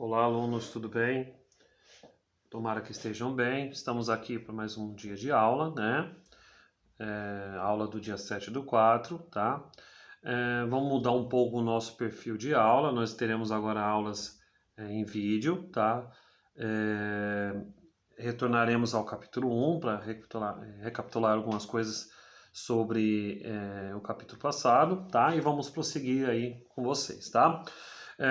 Olá, alunos, tudo bem? Tomara que estejam bem. Estamos aqui para mais um dia de aula, né? Aula do dia 7/4, tá? Vamos mudar um pouco o nosso perfil de aula. Nós teremos agora aulas em vídeo, tá? Retornaremos ao capítulo 1 para recapitular algumas coisas sobre o capítulo passado, tá? E vamos prosseguir aí com vocês, tá?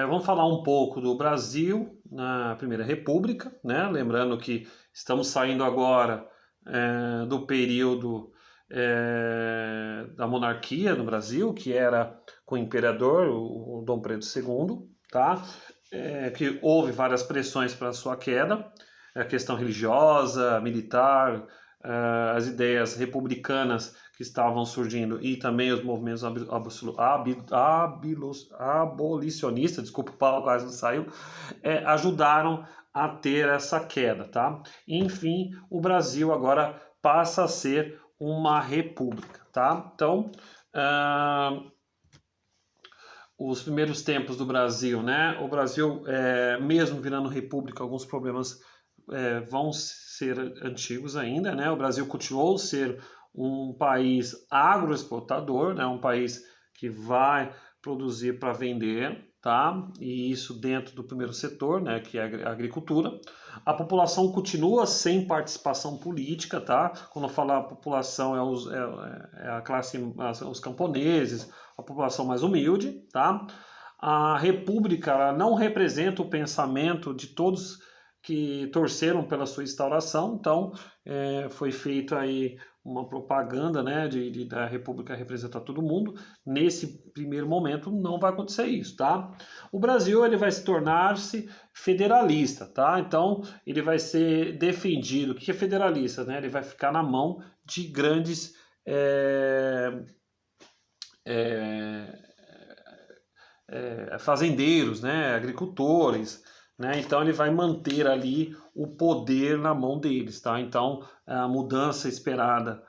Vamos falar um pouco do Brasil na Primeira República, né? Lembrando que estamos saindo agora do período da monarquia no Brasil, que era com o imperador, o Dom Pedro II, tá? Que houve várias pressões para a sua queda, a questão religiosa, militar, as ideias republicanas que estavam surgindo e também os movimentos abolicionistas, desculpa, o palavra quase não saiu, ajudaram a ter essa queda, tá? Enfim, o Brasil agora passa a ser uma república, tá? Então, os primeiros tempos do Brasil, né? O Brasil, mesmo virando república, alguns problemas vão ser antigos ainda, né? O Brasil continuou a ser um país agroexportador, né? Um país que vai produzir para vender, tá? E isso dentro do primeiro setor, né? Que é a agricultura. A população continua sem participação política, tá? Quando eu falo a população é a classe, os camponeses, a população mais humilde, tá? A república ela não representa o pensamento de todos que torceram pela sua instauração, então foi feito aí uma propaganda, né, da República representar todo mundo. Nesse primeiro momento não vai acontecer isso, tá? O Brasil ele vai se tornar-se federalista, tá? Então ele vai ser defendido. O que é federalista, né? Ele vai ficar na mão de grandes fazendeiros, né, agricultores, né? Então ele vai manter ali o poder na mão deles, tá? Então a mudança esperada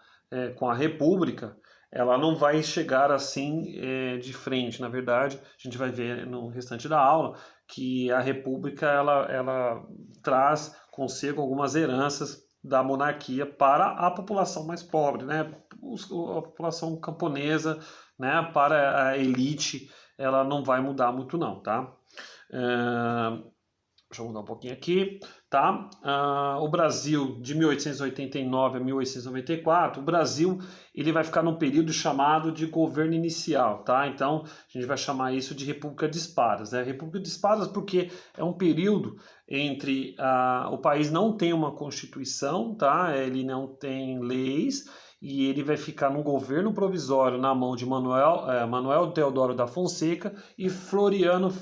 com a República, ela não vai chegar assim de frente. Na verdade, a gente vai ver no restante da aula que a República ela traz consigo algumas heranças da monarquia para a população mais pobre, né? A população camponesa, né? Para a elite ela não vai mudar muito não, tá? Deixa eu mudar um pouquinho aqui, tá? O Brasil, de 1889 a 1894, o Brasil ele vai ficar num período chamado de governo inicial, tá? Então, a gente vai chamar isso de República de Espadas, né? República de Espadas porque é um período entre o país não tem uma constituição, tá? Ele não tem leis e ele vai ficar num governo provisório na mão de Manuel Deodoro da Fonseca e Floriano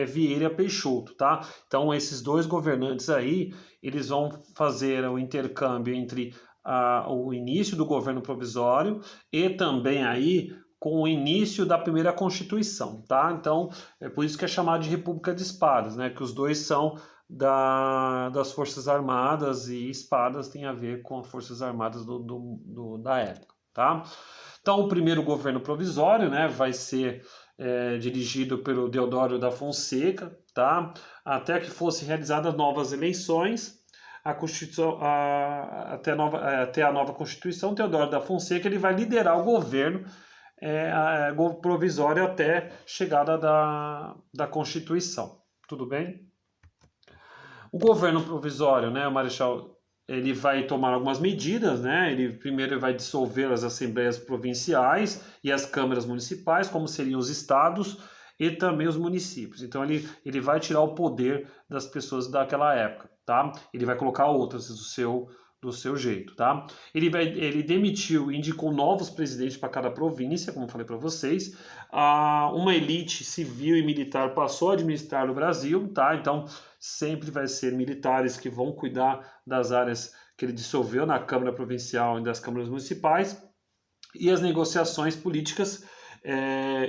Vieira Peixoto, tá? Então esses dois governantes aí, eles vão fazer o intercâmbio entre o início do governo provisório e também aí com o início da primeira Constituição, tá? Então é por isso que é chamado de República de Espadas, né? Que os dois são das Forças Armadas e espadas tem a ver com as Forças Armadas da época, tá? Então, o primeiro governo provisório, né, vai ser dirigido pelo Deodoro da Fonseca, tá? Até que fossem realizadas novas eleições, até a nova Constituição, Deodoro da Fonseca ele vai liderar o governo provisório até chegada da Constituição. Tudo bem? O governo provisório, né, o Marechal, ele vai tomar algumas medidas, né? Ele primeiro vai dissolver as assembleias provinciais e as câmaras municipais, como seriam os estados e também os municípios. Então ele vai tirar o poder das pessoas daquela época, tá? Ele vai colocar outras do seu jeito, tá? Ele demitiu, indicou novos presidentes para cada província, como eu falei para vocês. Uma elite civil e militar passou a administrar o Brasil, tá? Então sempre vai ser militares que vão cuidar das áreas que ele dissolveu na Câmara Provincial e das câmaras municipais. E as negociações políticas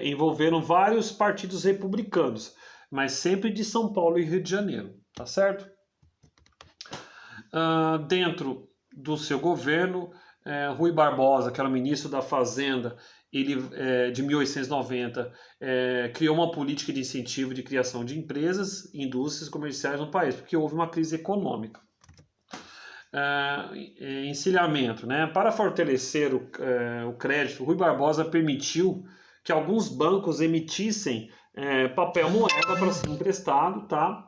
envolveram vários partidos republicanos, mas sempre de São Paulo e Rio de Janeiro, tá certo? Dentro do seu governo, Rui Barbosa, que era o ministro da Fazenda de 1890, criou uma política de incentivo de criação de empresas, indústrias comerciais no país, porque houve uma crise econômica. Encilhamento, né? Para fortalecer o crédito, Rui Barbosa permitiu que alguns bancos emitissem papel moeda para ser emprestado, tá?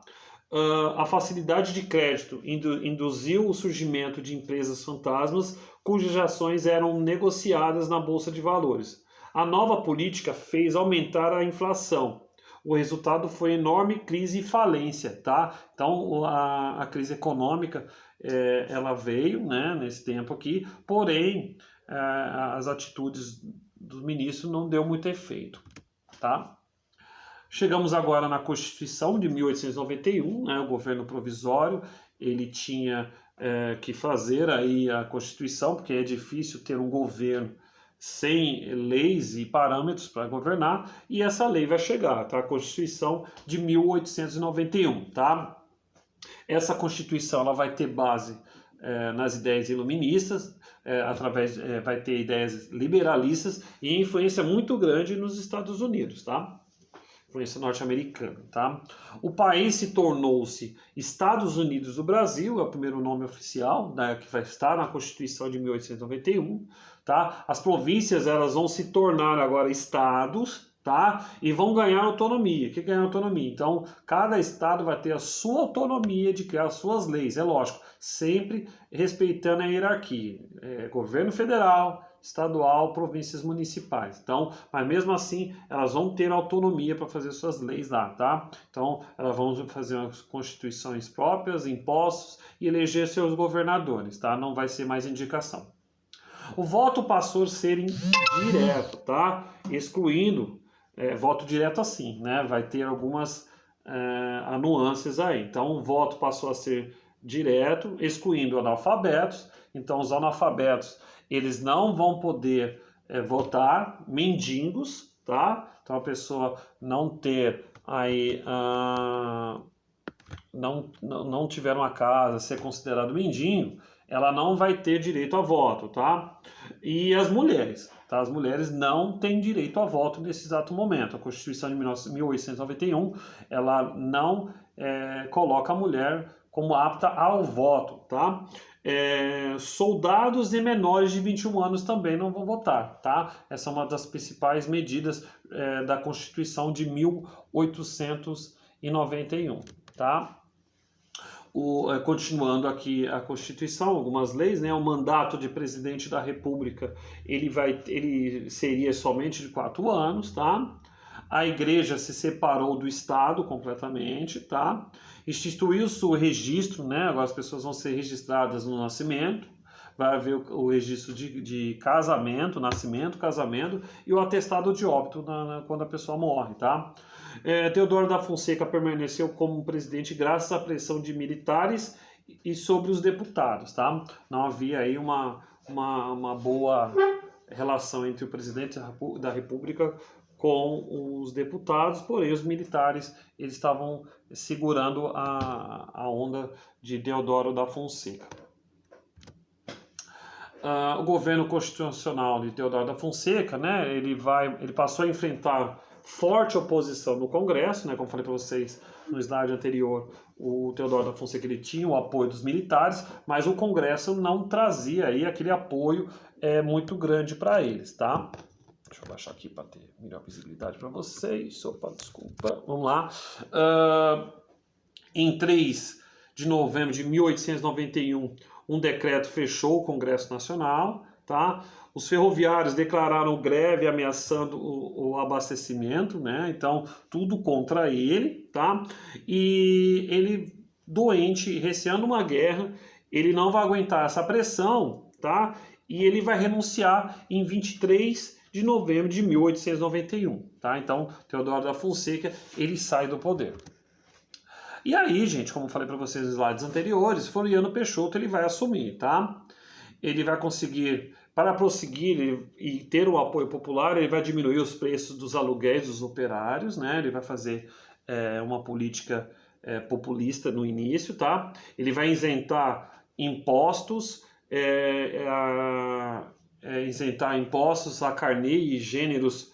A facilidade de crédito induziu o surgimento de empresas fantasmas cujas ações eram negociadas na Bolsa de Valores. A nova política fez aumentar a inflação. O resultado foi enorme crise e falência, tá? Então a crise econômica ela veio, né, nesse tempo aqui, porém as atitudes do ministro não deu muito efeito, tá? Chegamos agora na Constituição de 1891, né, o governo provisório, ele tinha que fazer aí a Constituição, porque é difícil ter um governo sem leis e parâmetros para governar, e essa lei vai chegar, tá? A Constituição de 1891, tá? Essa Constituição ela vai ter base nas ideias iluministas, vai ter ideias liberalistas e influência muito grande nos Estados Unidos, tá? Influência norte-americana, tá? O país se tornou-se Estados Unidos do Brasil, é o primeiro nome oficial, né, que vai estar na Constituição de 1891, tá? As províncias elas vão se tornar agora estados, tá? E vão ganhar autonomia. O que é ganhar autonomia? Então, cada estado vai ter a sua autonomia de criar as suas leis, é lógico, sempre respeitando a hierarquia. Governo federal, estadual, províncias municipais. Então, mas mesmo assim, elas vão ter autonomia para fazer suas leis lá, tá? Então, elas vão fazer as constituições próprias, impostos e eleger seus governadores, tá? Não vai ser mais indicação. O voto passou a ser direto, tá? Excluindo voto direto assim, né? Vai ter algumas nuances aí. Então, o voto passou a ser direto, excluindo analfabetos. Então, os analfabetos eles não vão poder votar, mendigos, tá? Então a pessoa não ter aí, não tiver uma casa, ser considerado mendigo, ela não vai ter direito a voto, tá? E as mulheres, tá? As mulheres não têm direito a voto nesse exato momento. A Constituição de 1891, ela não coloca a mulher como apta ao voto, tá? Soldados e menores de 21 anos também não vão votar, tá? Essa é uma das principais medidas da Constituição de 1891, tá? Continuando aqui a Constituição, algumas leis, né? O mandato de presidente da República, ele seria somente de 4 anos, tá? A igreja se separou do Estado completamente, tá? Instituiu-se o registro, né? Agora as pessoas vão ser registradas no nascimento, vai haver o registro de casamento, nascimento, casamento e o atestado de óbito quando a pessoa morre, tá? Teodoro da Fonseca permaneceu como presidente graças à pressão de militares e sobre os deputados, tá? Não havia aí uma boa relação entre o presidente da República com os deputados, porém os militares eles estavam segurando a onda de Teodoro da Fonseca. O governo constitucional de Teodoro da Fonseca, né, ele passou a enfrentar forte oposição no Congresso, né, como falei para vocês no slide anterior, o Teodoro da Fonseca ele tinha o apoio dos militares, mas o Congresso não trazia aí aquele apoio muito grande para eles, tá? Deixa eu baixar aqui para ter melhor visibilidade para vocês. Opa, desculpa. Vamos lá. Em 3 de novembro de 1891, um decreto fechou o Congresso Nacional, tá? Os ferroviários declararam greve ameaçando o abastecimento, né? Então, tudo contra ele, tá? E ele, doente, receando uma guerra, ele não vai aguentar essa pressão, tá? E ele vai renunciar em 23 de novembro de 1891, tá? Então, Teodoro da Fonseca, ele sai do poder. E aí, gente, como eu falei para vocês nos slides anteriores, Floriano Peixoto ele vai assumir, tá? Ele vai conseguir, para prosseguir e ter o apoio popular, ele vai diminuir os preços dos aluguéis dos operários, né? Ele vai fazer uma política populista no início, tá? Ele vai isentar impostos, isentar impostos a carne e gêneros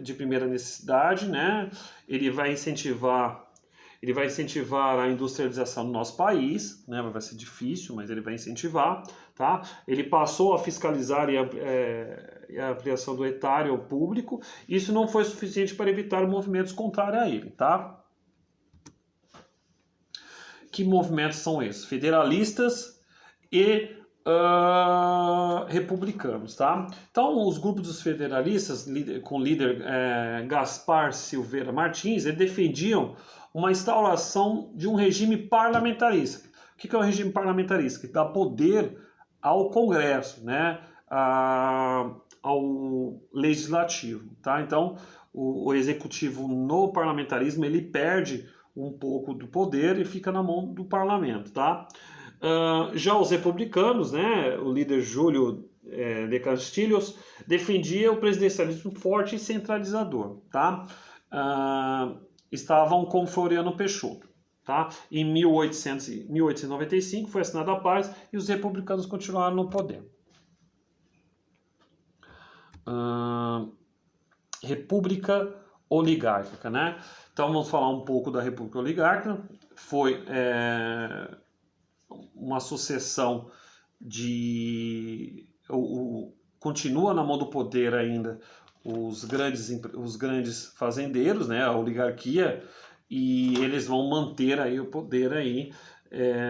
de primeira necessidade, né? Ele vai incentivar a industrialização do nosso país, né? Vai ser difícil, mas ele vai incentivar, tá? Ele passou a fiscalizar a ampliação do etário ao público. Isso não foi suficiente para evitar movimentos contrários a ele, tá? Que movimentos são esses? Federalistas e republicanos, tá? Então, os grupos dos federalistas, com o líder Gaspar Silveira Martins, eles defendiam uma instauração de um regime parlamentarista. O que é um regime parlamentarista? Que dá poder ao Congresso, né? Ao legislativo, tá? Então, o executivo no parlamentarismo, ele perde um pouco do poder e fica na mão do parlamento, tá? Já os republicanos, né, o líder Júlio de Castilhos, defendia o presidencialismo forte e centralizador, tá? Estavam com Floriano Peixoto, tá? Em 1895 foi assinada a paz e os republicanos continuaram no poder. República oligárquica, né? Então vamos falar um pouco da República Oligárquica. Foi uma sucessão de... continua na mão do poder ainda os grandes fazendeiros, né? A oligarquia, e eles vão manter aí o poder aí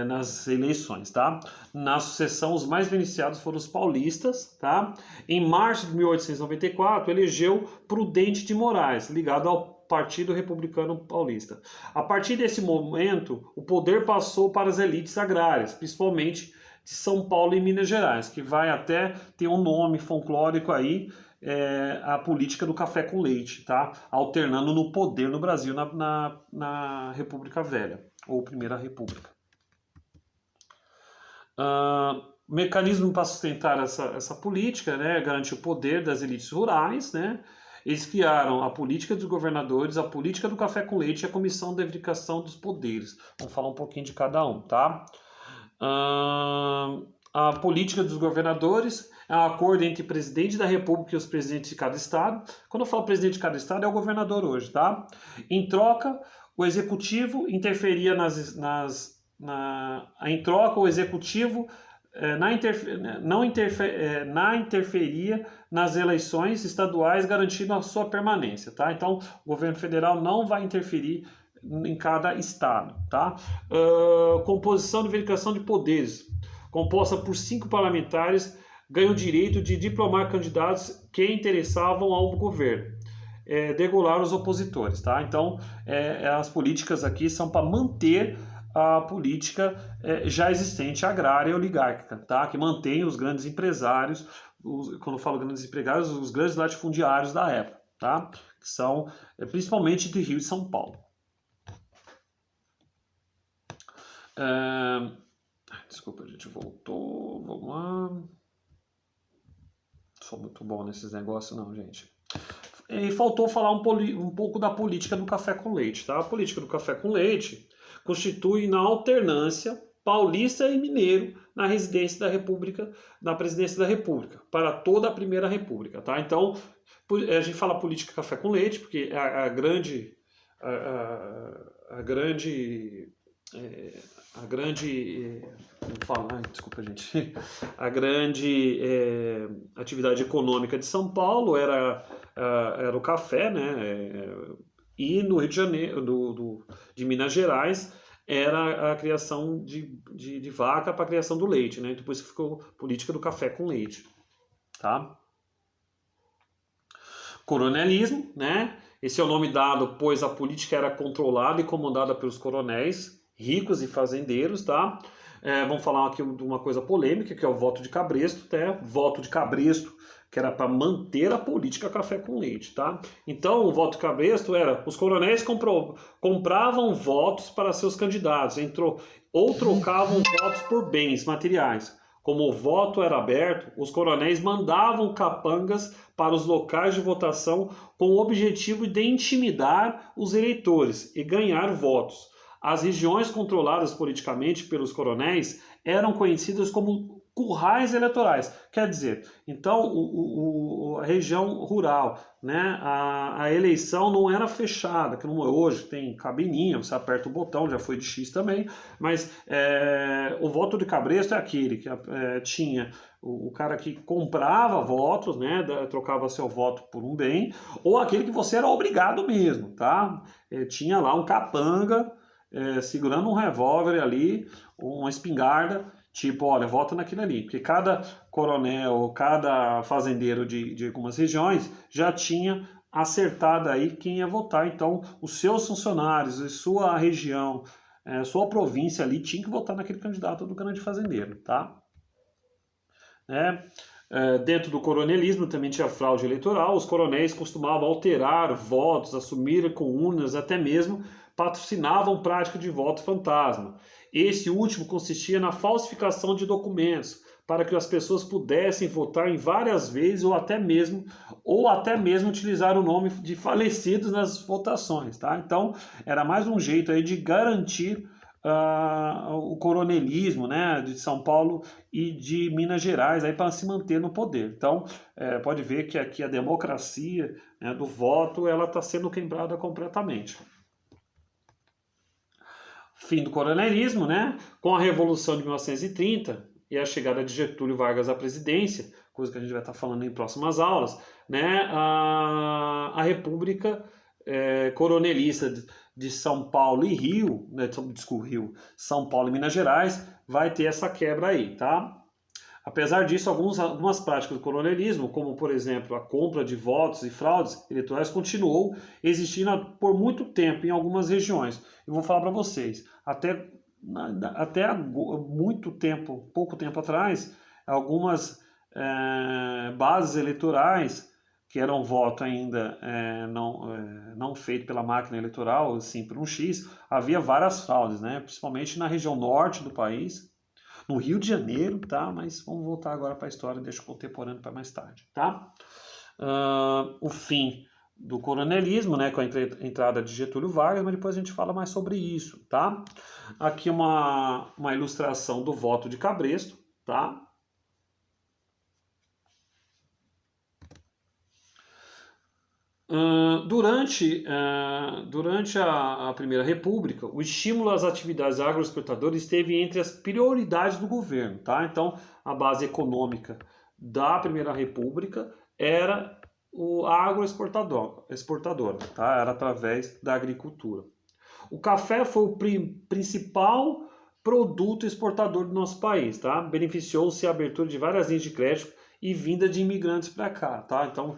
nas eleições, tá? Na sucessão, os mais beneficiados foram os paulistas, tá? Em março de 1894, elegeu Prudente de Moraes, ligado ao Partido Republicano Paulista. A partir desse momento, o poder passou para as elites agrárias, principalmente de São Paulo e Minas Gerais, que vai até ter um nome folclórico aí, a política do café com leite, tá? Alternando no poder no Brasil na República Velha, ou Primeira República. Mecanismo para sustentar essa política, né? Garantir o poder das elites rurais, né? Eles criaram a política dos governadores, a política do café com leite e a comissão de verificação dos poderes. Vamos falar um pouquinho de cada um, tá? A política dos governadores é um acordo entre o presidente da República e os presidentes de cada estado. Quando eu falo presidente de cada estado, é o governador hoje, tá? Em troca, o executivo interferia em troca, o executivo não interferia nas eleições estaduais, garantindo a sua permanência, tá? Então, o governo federal não vai interferir em cada estado, tá? Composição de verificação de poderes, composta por 5 parlamentares, ganha o direito de diplomar candidatos que interessavam ao governo, degolar os opositores, tá? Então, as políticas aqui são para manter a política já existente agrária e oligárquica, tá? Que mantém os grandes empresários, quando eu falo grandes empresários, os grandes latifundiários da época, tá? Que são principalmente de Rio e São Paulo. Desculpa, a gente voltou, vamos lá. Sou muito bom nesses negócios não, gente. E faltou falar um pouco da política do café com leite, tá? A política do café com leite constitui na alternância paulista e mineiro na residência da República, na presidência da República, para toda a Primeira República, tá? Então, a gente fala política café com leite, porque a grande atividade econômica de São Paulo era o café, né? E no Rio de Janeiro, de Minas Gerais, era a criação de vaca para a criação do leite, né? Depois ficou política do café com leite, tá? Coronelismo, né? Esse é o nome dado, pois a política era controlada e comandada pelos coronéis, ricos e fazendeiros, tá? Vamos falar aqui de uma coisa polêmica, que é o voto de Cabresto, tá? Voto de Cabresto, que era para manter a política café com leite, tá? Então, o voto de Cabresto era, os coronéis compravam votos para seus candidatos, ou trocavam votos por bens materiais. Como o voto era aberto, os coronéis mandavam capangas para os locais de votação com o objetivo de intimidar os eleitores e ganhar votos. As regiões controladas politicamente pelos coronéis eram conhecidas como currais eleitorais. Quer dizer, então a região rural, né, a eleição não era fechada, que não é hoje, tem cabininha, você aperta o botão, já foi de X também, mas o voto de cabresto é aquele que tinha o cara que comprava votos, né, trocava seu voto por um bem, ou aquele que você era obrigado mesmo, tá? Tinha lá um capanga segurando um revólver ali, uma espingarda, tipo, olha, vota naquele ali, porque cada coronel, cada fazendeiro de algumas regiões já tinha acertado aí quem ia votar. Então, os seus funcionários, a sua região, sua província ali tinha que votar naquele candidato do grande fazendeiro, tá? Dentro do coronelismo também tinha fraude eleitoral, os coronéis costumavam alterar votos, assumir com urnas, até mesmo patrocinavam prática de voto fantasma. Esse último consistia na falsificação de documentos, para que as pessoas pudessem votar em várias vezes ou até mesmo utilizar o nome de falecidos nas votações, tá? Então, era mais um jeito aí de garantir o coronelismo, né, de São Paulo e de Minas Gerais aí para se manter no poder. Então, pode ver que aqui a democracia, né, do voto ela está sendo quebrada completamente. Fim do coronelismo, né, com a Revolução de 1930 e a chegada de Getúlio Vargas à presidência, coisa que a gente vai estar falando em próximas aulas, né, a República coronelista de São Paulo e Rio, né, desculpa, Rio, São Paulo e Minas Gerais, vai ter essa quebra aí, tá? Apesar disso, algumas práticas do coronelismo, como por exemplo a compra de votos e fraudes eleitorais, continuou existindo por muito tempo em algumas regiões. Eu vou falar para vocês, até muito tempo, pouco tempo atrás, algumas bases eleitorais que eram voto ainda não feito pela máquina eleitoral, sim por um X, havia várias fraudes, né? Principalmente na região norte do país, no Rio de Janeiro, tá? Mas vamos voltar agora para a história, deixa o contemporâneo para mais tarde, tá? O fim do coronelismo, né, com a entrada de Getúlio Vargas, mas depois a gente fala mais sobre isso, tá? Aqui uma ilustração do voto de cabresto, tá? Durante a Primeira República, o estímulo às atividades agroexportadoras esteve entre as prioridades do governo, tá? Então, a base econômica da Primeira República era o agroexportador, tá? Era através da agricultura. O café foi o principal produto exportador do nosso país, tá? Beneficiou-se a abertura de várias linhas de crédito e vinda de imigrantes para cá, tá? Então,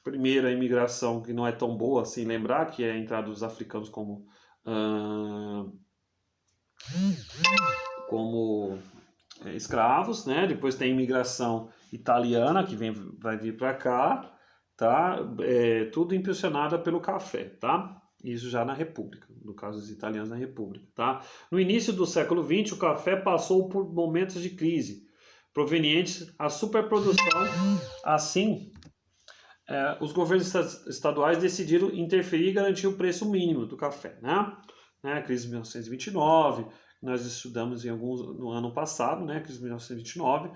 primeiro a imigração que não é tão boa assim lembrar, que é a entrada dos africanos como escravos, né? Depois tem a imigração italiana que vai vir para cá, tá? Tudo impulsionada pelo café, tá? Isso já na República, no caso dos italianos na República, tá? No início do século XX, o café passou por momentos de crise provenientes da superprodução. Assim, os governos estaduais decidiram interferir e garantir o preço mínimo do café, né? A crise de 1929, nós estudamos no ano passado, né? A crise de 1929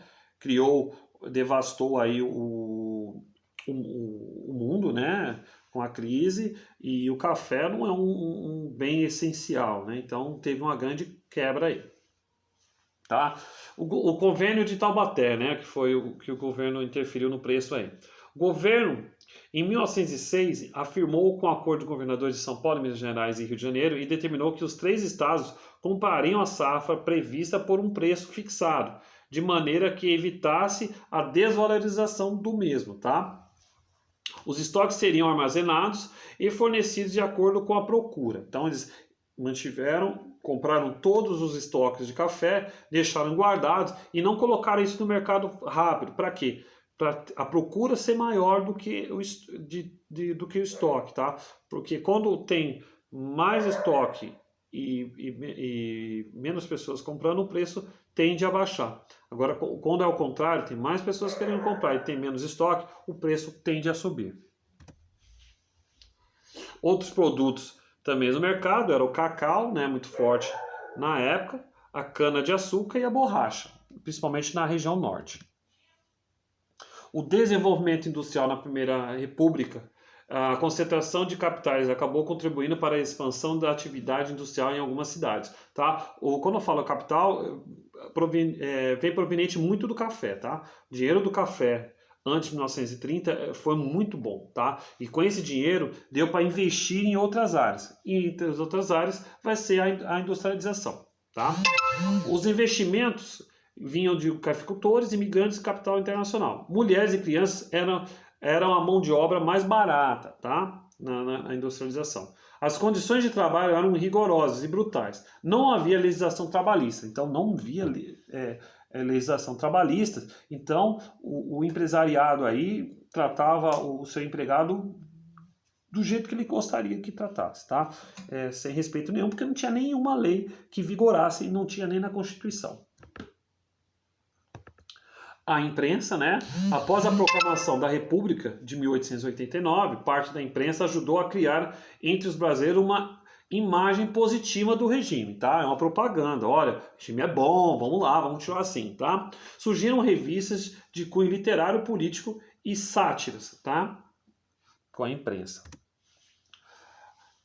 devastou aí o mundo, né? Com a crise, e o café não é um bem essencial, né? Então teve uma grande quebra aí. Tá? O convênio de Taubaté, né, que foi o que o governo interferiu no preço aí. O governo, em 1906, afirmou com o acordo de governadores de São Paulo, Minas Gerais e Rio de Janeiro e determinou que os 3 estados comprariam a safra prevista por um preço fixado, de maneira que evitasse a desvalorização do mesmo, tá? Os estoques seriam armazenados e fornecidos de acordo com a procura. Então, eles compraram todos os estoques de café, deixaram guardados e não colocaram isso no mercado rápido. Para quê? Para a procura ser maior do que o estoque, tá? Porque quando tem mais estoque e menos pessoas comprando, o preço tende a baixar. Agora, quando é o contrário, tem mais pessoas querendo comprar e tem menos estoque, o preço tende a subir. Outros produtos também no mercado era o cacau, né, muito forte na época, a cana-de-açúcar e a borracha. principalmente na região norte. O desenvolvimento industrial na Primeira República, a concentração de capitais acabou contribuindo para a expansão da atividade industrial em algumas cidades, tá? Quando eu falo capital, vem proveniente muito do café, tá? O dinheiro do café antes de 1930 foi muito bom, tá? E com esse dinheiro deu para investir em outras áreas. E entre as outras áreas vai ser a industrialização, tá? Os investimentos vinham de cafeicultores, imigrantes e capital internacional. Mulheres e crianças eram a mão de obra mais barata, tá? Na industrialização. As condições de trabalho eram rigorosas e brutais. Não havia legislação trabalhista, então não havia legislação trabalhista. Então o empresariado aí tratava o seu empregado do jeito que ele gostaria que tratasse, tá? Sem respeito nenhum, porque não tinha nenhuma lei que vigorasse e não tinha nem na Constituição. A imprensa, né? Após a proclamação da República de 1889, parte da imprensa ajudou a criar entre os brasileiros uma imagem positiva do regime, tá? É uma propaganda, olha, o regime é bom, vamos lá, vamos tirar assim, tá? Surgiram revistas de cunho literário, político e sátiras, tá? Com a imprensa.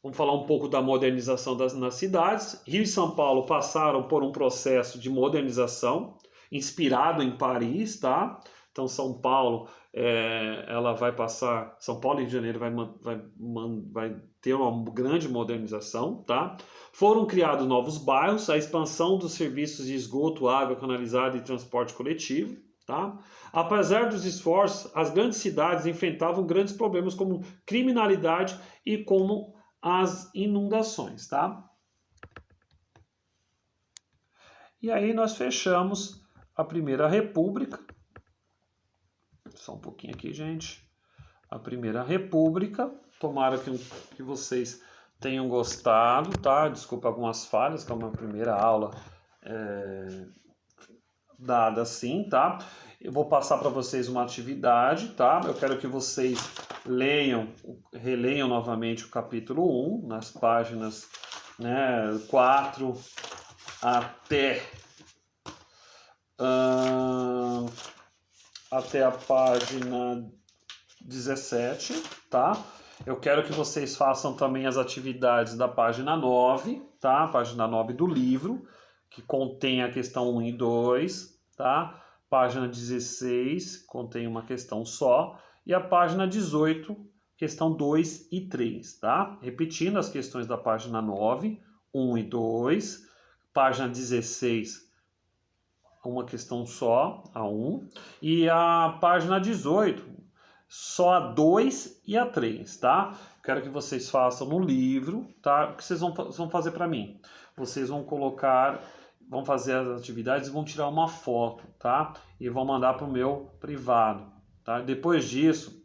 Vamos falar um pouco da modernização nas cidades. Rio e São Paulo passaram por um processo de modernização, inspirado em Paris, tá? Então São Paulo, ela vai passar, São Paulo e Rio de Janeiro vai ter uma grande modernização, tá? Foram criados novos bairros, a expansão dos serviços de esgoto, água canalizada e transporte coletivo, tá? Apesar dos esforços, as grandes cidades enfrentavam grandes problemas como criminalidade e como as inundações, tá? E aí nós fechamos a Primeira República. Só um pouquinho aqui, gente. A Primeira República. Tomara que vocês tenham gostado, tá? Desculpa algumas falhas, que é uma primeira aula dada assim, tá? Eu vou passar para vocês uma atividade, tá? Eu quero que vocês releiam novamente o capítulo 1, nas páginas 4 até a página 17, tá? Eu quero que vocês façam também as atividades da página 9, tá? Página 9 do livro, que contém a questão 1 e 2, tá? Página 16, contém uma questão só. E a página 18, questão 2 e 3, tá? Repetindo as questões da página 9, 1 e 2. Página 16, uma questão só, a 1. E a página 18, só a 2 e a 3, tá? Quero que vocês façam no livro, tá? O que vocês vão fazer para mim? Vocês vão fazer as atividades e vão tirar uma foto, tá? E vão mandar para o meu privado, tá? Depois disso,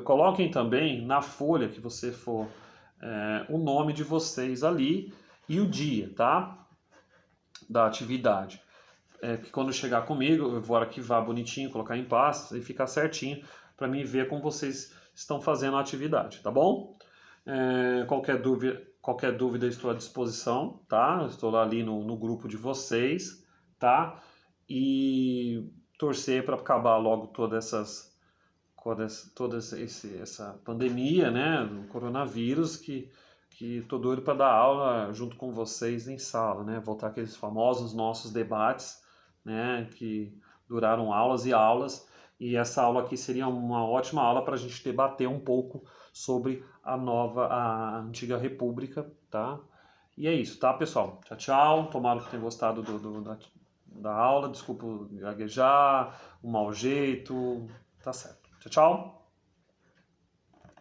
coloquem também na folha que você for o nome de vocês ali e o dia, tá? Da atividade. Que quando chegar comigo, eu vou arquivar bonitinho, colocar em pastas e ficar certinho para mim ver como vocês estão fazendo a atividade, tá bom? Qualquer dúvida estou à disposição, tá? Estou lá ali no grupo de vocês, tá? E torcer para acabar logo toda essa pandemia, né, do coronavírus, que tô doido para dar aula junto com vocês em sala, né? Voltar aqueles famosos nossos debates, né? Que duraram aulas e aulas. E essa aula aqui seria uma ótima aula para a gente debater um pouco sobre a antiga república, tá? E é isso, tá, pessoal? Tchau, tchau. Tomara que tenham gostado da aula. Desculpa gaguejar, o mau jeito. Tá certo. Tchau, tchau.